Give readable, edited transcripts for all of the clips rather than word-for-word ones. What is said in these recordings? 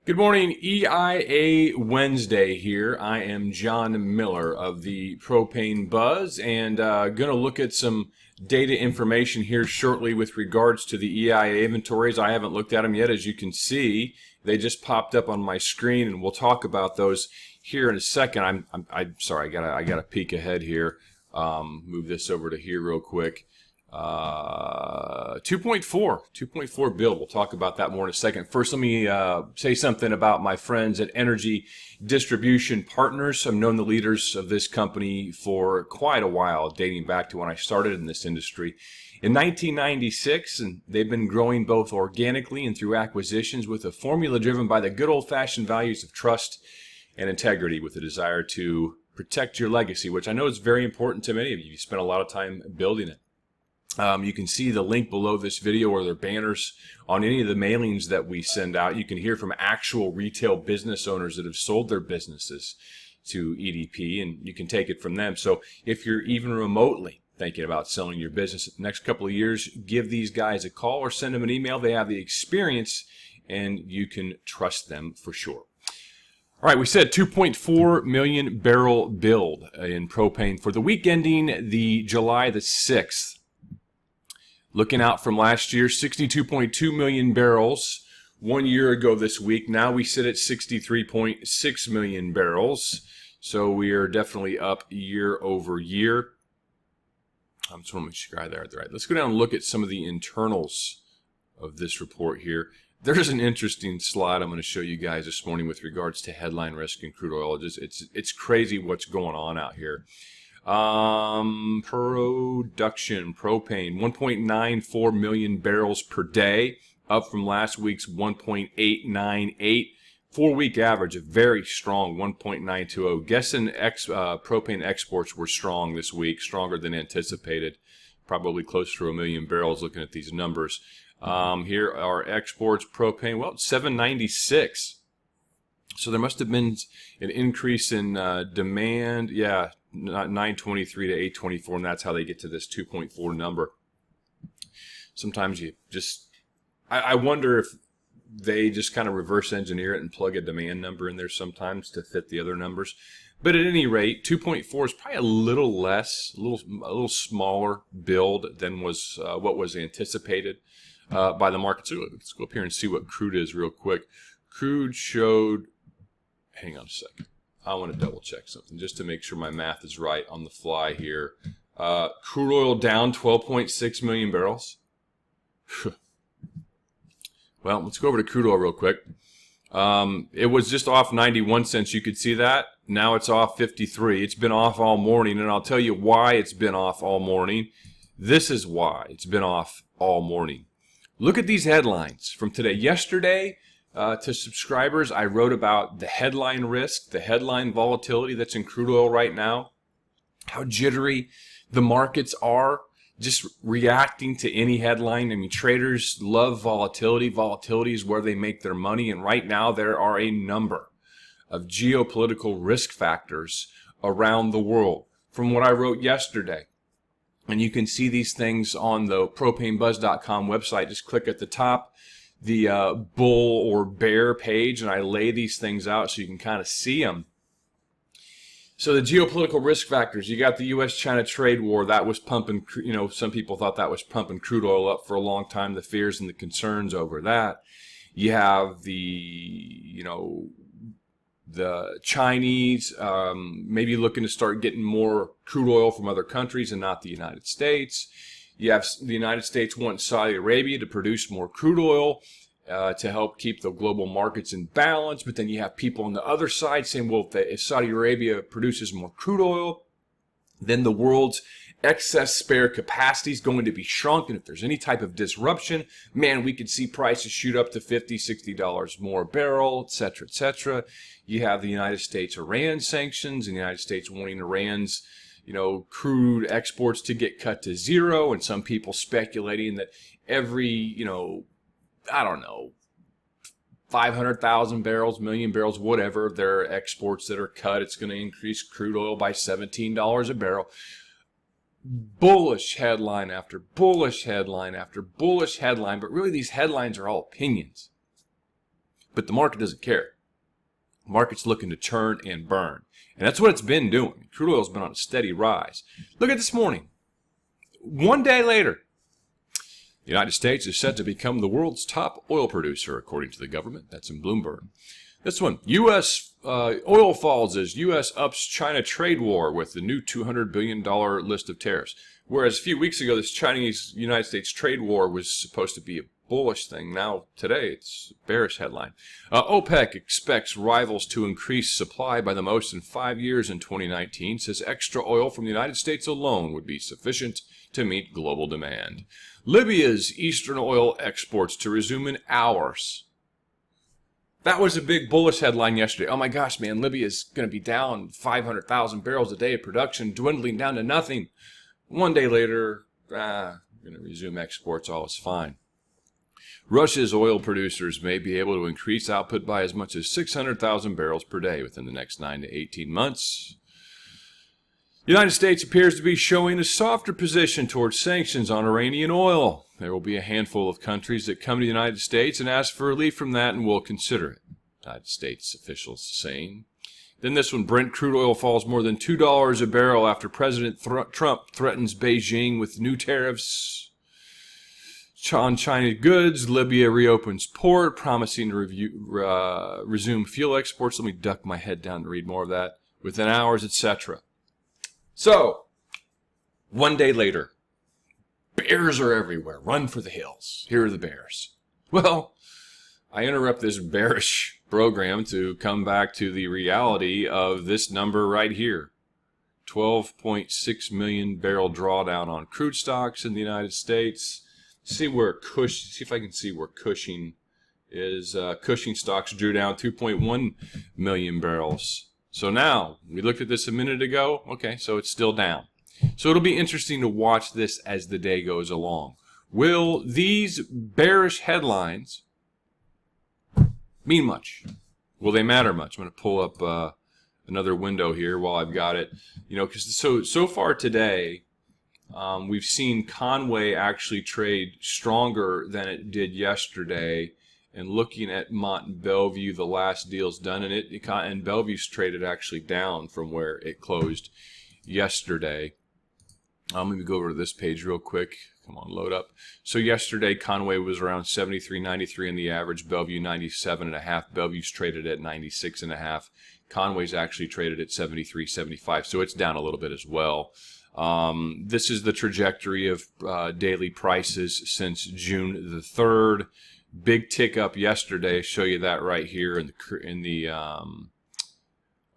Good morning, EIA Wednesday here. I am John Miller of the Propane Buzz and going to look at some data information here shortly with regards to the EIA inventories. I haven't looked at them yet. As you can see, they just popped up on my screen, and we'll talk about those here in a second. I'm sorry, I gotta peek ahead here. Move this over to here real quick. 2.4 build. We'll talk about that more in a second. First, let me say something about my friends at Energy Distribution Partners. I've known the leaders of this company for quite a while, dating back to when I started in this industry in 1996, and they've been growing both organically and through acquisitions with a formula driven by the good old-fashioned values of trust and integrity, with a desire to protect your legacy, which I know is very important to many of you. You spent a lot of time building it. You can see the link below this video or their banners on any of the mailings that we send out. You can hear from actual retail business owners that have sold their businesses to EDP, and you can take it from them. So if you're even remotely thinking about selling your business in the next couple of years, give these guys a call or send them an email. They have the experience, and you can trust them for sure. All right, we said 2.4 million barrel build in propane for the week ending the July the 6th. Looking out from last year, 62.2 million barrels 1 year ago this week. Now we sit at 63.6 million barrels. So we are definitely up year over year. I just want to make sure I got that right. Let's go down and look at some of the internals of this report here. There's an interesting slide I'm going to show you guys this morning with regards to headline risk in crude oil. It's crazy what's going on out here. Production, propane, 1.94 million barrels per day, up from last week's 1.898. 4-week average, a very strong 1.920. Guessing propane exports were strong this week, stronger than anticipated, probably close to 1 million barrels looking at these numbers. Here are exports, propane, well, 796. So there must have been an increase in demand, yeah, 923 to 824, and that's how they get to this 2.4 number. Sometimes you just, I wonder if they just kind of reverse engineer it and plug a demand number in there sometimes to fit the other numbers. But at any rate, 2.4 is probably a little less, a little smaller build than was what was anticipated by the market. So let's go up here and see what crude is real quick. Crude showed, hang on a second. I want to double check something just to make sure my math is right on the fly here. Crude oil down 12.6 million barrels. Well, let's go over to crude oil real quick. It was just off 91 cents. You could see that. Now it's off 53. It's been off all morning, and I'll tell you why it's been off all morning. This is why it's been off all morning. Look at these headlines from today. Yesterday, to subscribers, I wrote about the headline risk, the headline volatility that's in crude oil right now, how jittery the markets are, just reacting to any headline. I mean, traders love volatility. Volatility is where they make their money, and right now there are a number of geopolitical risk factors around the world from what I wrote yesterday. And you can see these things on the propanebuzz.com website. Just click at the top, the bull or bear page, and I lay these things out so you can kind of see them. So the geopolitical risk factors, you got the U.S.-China trade war. That was pumping, some people thought that was pumping crude oil up for a long time, the fears and the concerns over that. You have the Chinese maybe looking to start getting more crude oil from other countries and not the United States. You have the United States wanting Saudi Arabia to produce more crude oil to help keep the global markets in balance. But then you have people on the other side saying, well, if Saudi Arabia produces more crude oil, then the world's excess spare capacity is going to be shrunk. And if there's any type of disruption, man, we could see prices shoot up to $50, $60 more a barrel, et cetera, et cetera. You have the United States-Iran sanctions, and the United States wanting Iran's crude exports to get cut to zero, and some people speculating that every, 500,000 barrels, million barrels, whatever, their exports that are cut, it's going to increase crude oil by $17 a barrel. Bullish headline after bullish headline after bullish headline, but really these headlines are all opinions. But the market doesn't care. The market's looking to churn and burn. And that's what it's been doing. Crude oil's been on a steady rise. Look at this morning. One day later, the United States is set to become the world's top oil producer, according to the government. That's in Bloomberg. This one, U.S. Oil falls as U.S. ups China trade war with the new $200 billion list of tariffs. Whereas a few weeks ago, this Chinese-United States trade war was supposed to be a bullish thing. Now, today, it's a bearish headline. OPEC expects rivals to increase supply by the most in 5 years in 2019, says extra oil from the United States alone would be sufficient to meet global demand. Libya's eastern oil exports to resume in hours. That was a big bullish headline yesterday. Oh my gosh, man, Libya is going to be down 500,000 barrels a day of production, dwindling down to nothing. One day later, going to resume exports, all is fine. Russia's oil producers may be able to increase output by as much as 600,000 barrels per day within the next 9 to 18 months. The United States appears to be showing a softer position towards sanctions on Iranian oil. There will be a handful of countries that come to the United States and ask for relief from that and will consider it, United States officials saying. Then this one, Brent crude oil falls more than $2 a barrel after President Trump threatens Beijing with new tariffs on China goods. Libya reopens port, promising to resume fuel exports. Let me duck my head down to read more of that. Within hours, etc. So, one day later, bears are everywhere. Run for the hills. Here are the bears. Well, I interrupt this bearish program to come back to the reality of this number right here. 12.6 million barrel drawdown on crude stocks in the United States. See if I can see where Cushing is. Cushing stocks drew down 2.1 million barrels. So now, we looked at this a minute ago. Okay, so it's still down. So it'll be interesting to watch this as the day goes along. Will these bearish headlines mean much? Will they matter much? I'm going to pull up another window here while I've got it. Because so far today, we've seen Conway actually trade stronger than it did yesterday. And looking at Mont and Bellevue, the last deal's done, and Bellevue's traded actually down from where it closed yesterday. Let me go over to this page real quick. Come on, load up. So yesterday, Conway was around 73.93 in the average, Bellevue 97.5. Bellevue's traded at 96.5. Conway's actually traded at 73.75, so it's down a little bit as well. This is the trajectory of daily prices since June the 3rd. Big tick up yesterday. Show you that right here in the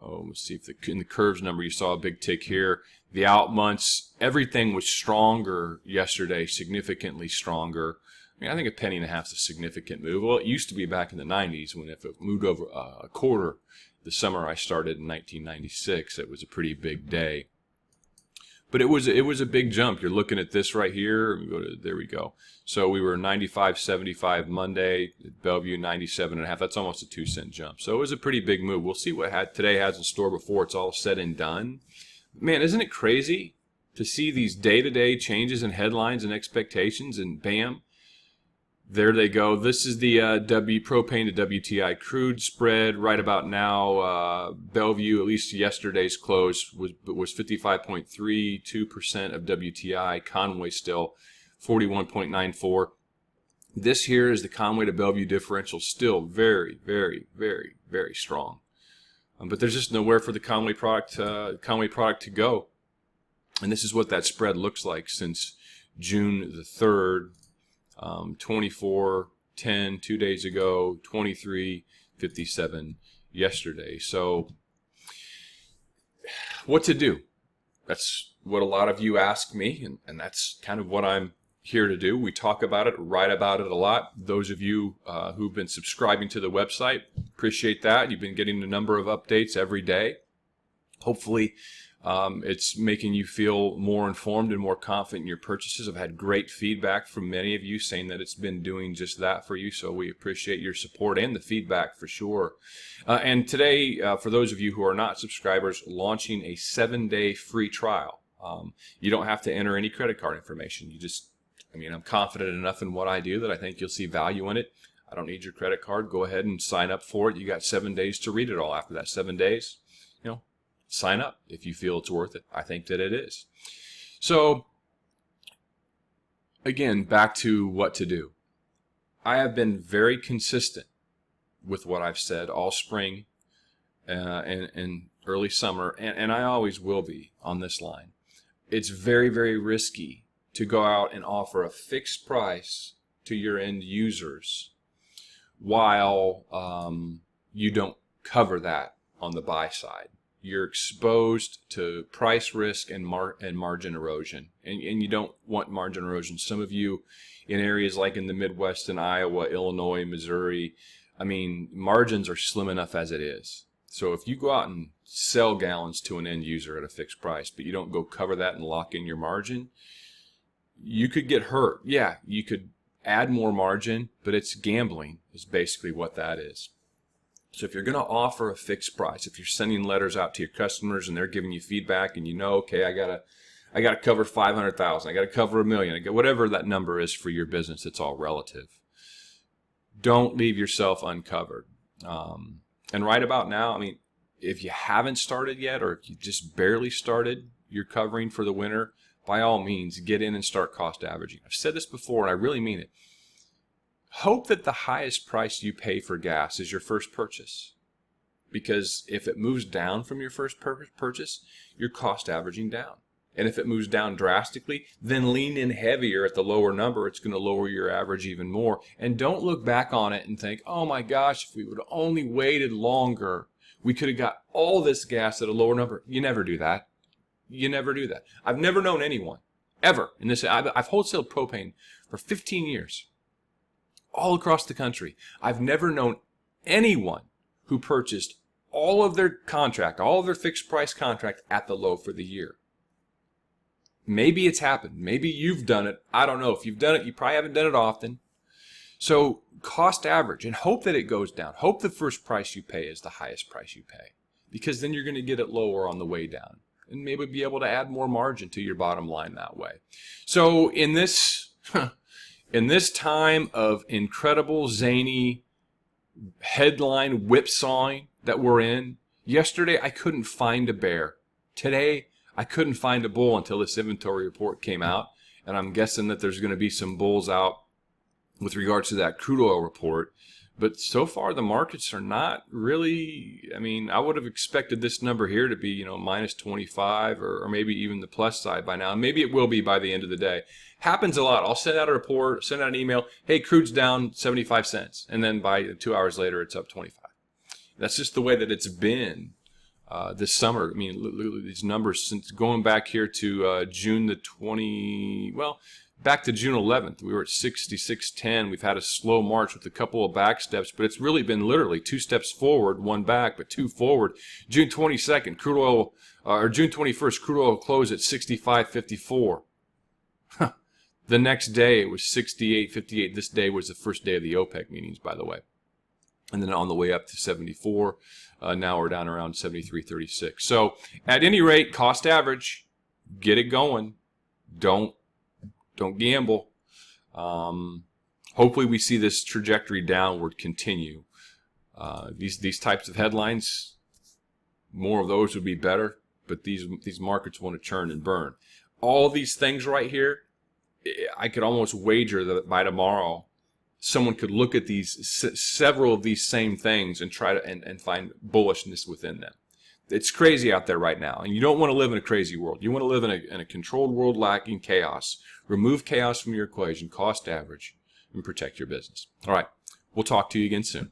let's see if in the curves number you saw a big tick here. The out months, everything was stronger yesterday, significantly stronger. I think a penny and a half is a significant move. Well, it used to be back in the 90s when if it moved over a quarter. The summer I started in 1996, it was a pretty big day. But it was a big jump. You're looking at this right here. There we go. So we were 95.75 Monday. Bellevue 97.5. That's almost a 2-cent jump. So it was a pretty big move. We'll see what today has in store before it's all said and done. Man, isn't it crazy to see these day-to-day changes in headlines and expectations? And bam, there they go. This is the propane to WTI crude spread right about now. Bellevue, at least yesterday's close, was 55.32% of WTI. Conway still 41.94. This here is the Conway to Bellevue differential, still very, very, very, very strong. But there's just nowhere for the Conway product to go. And this is what that spread looks like since June the 3rd. 24.10 2 days ago, 23.57 yesterday. So what to do? That's what a lot of you ask me, and that's kind of what I'm here to do. We talk about it, write about it a lot. Those of you who've been subscribing to the website, appreciate that. You've been getting a number of updates every day. Hopefully it's making you feel more informed and more confident in your purchases. I've had great feedback from many of you saying that it's been doing just that for you, so we appreciate your support and the feedback for sure. And today, for those of you who are not subscribers, launching a 7-day free trial. You don't have to enter any credit card information. I'm confident enough in what I do that I think you'll see value in it. I don't need your credit card. Go ahead and sign up for it. You got 7 days to read it all. After that 7 days, sign up if you feel it's worth it. I think that it is. So again, back to what to do. I have been very consistent with what I've said all spring and early summer, and I always will be on this line. It's very, very risky to go out and offer a fixed price to your end users while you don't cover that on the buy side. You're exposed to price risk and margin erosion, and you don't want margin erosion. Some of you in areas like in the Midwest, in Iowa, Illinois, Missouri, I mean, margins are slim enough as it is. So if you go out and sell gallons to an end user at a fixed price, but you don't go cover that and lock in your margin, you could get hurt. Yeah, you could add more margin, but it's gambling is basically what that is. So if you're going to offer a fixed price, if you're sending letters out to your customers and they're giving you feedback and okay, I gotta cover 500,000, I gotta cover $1 million, whatever that number is for your business, it's all relative. Don't leave yourself uncovered. And right about now, I mean, if you haven't started yet, or if you just barely started your covering for the winter, by all means, get in and start cost averaging. I've said this before, and I really mean it. Hope that the highest price you pay for gas is your first purchase. Because if it moves down from your first purchase, you're cost averaging down. And if it moves down drastically, then lean in heavier at the lower number. It's going to lower your average even more. And don't look back on it and think, oh my gosh, if we would have only waited longer, we could have got all this gas at a lower number. You never do that. You never do that. I've never known anyone, ever, in this. I've wholesaled propane for 15 years. All across the country. I've never known anyone who purchased all of their fixed price contract at the low for the year. Maybe it's happened. Maybe you've done it. I don't know. If you've done it, you probably haven't done it often. So cost average and hope that it goes down. Hope the first price you pay is the highest price you pay, because then you're going to get it lower on the way down and maybe be able to add more margin to your bottom line that way. So in this time of incredible, zany headline whipsawing that we're in, yesterday I couldn't find a bear. Today I couldn't find a bull until this inventory report came out, and I'm guessing that there's going to be some bulls out with regards to that crude oil report. But so far the markets are not really, I mean, I would have expected this number here to be, minus 25 or maybe even the plus side by now. And maybe it will be by the end of the day. Happens a lot. I'll send out a report, send out an email, hey, crude's down 75 cents. And then by 2 hours later, it's up 25. That's just the way that it's been this summer. I mean, look at these numbers since going back here to June the 20, back to June 11th, we were at 66.10. We've had a slow march with a couple of back steps, but it's really been literally 2 steps forward, 1 back, but 2 forward. June 22nd, crude oil, or June 21st, crude oil closed at 65.54. The next day it was 68.58. This day was the first day of the OPEC meetings, by the way. And then on the way up to 74. Now we're down around 73.36. So at any rate, cost average, get it going. Don't gamble. Hopefully we see this trajectory downward continue. These types of headlines, more of those would be better, but these markets want to churn and burn. All these things right here, I could almost wager that by tomorrow someone could look at several of these same things and try to and find bullishness within them. It's crazy out there right now, and you don't want to live in a crazy world. You want to live in a controlled world lacking chaos. Remove chaos from your equation, cost average, and protect your business. All right, we'll talk to you again soon.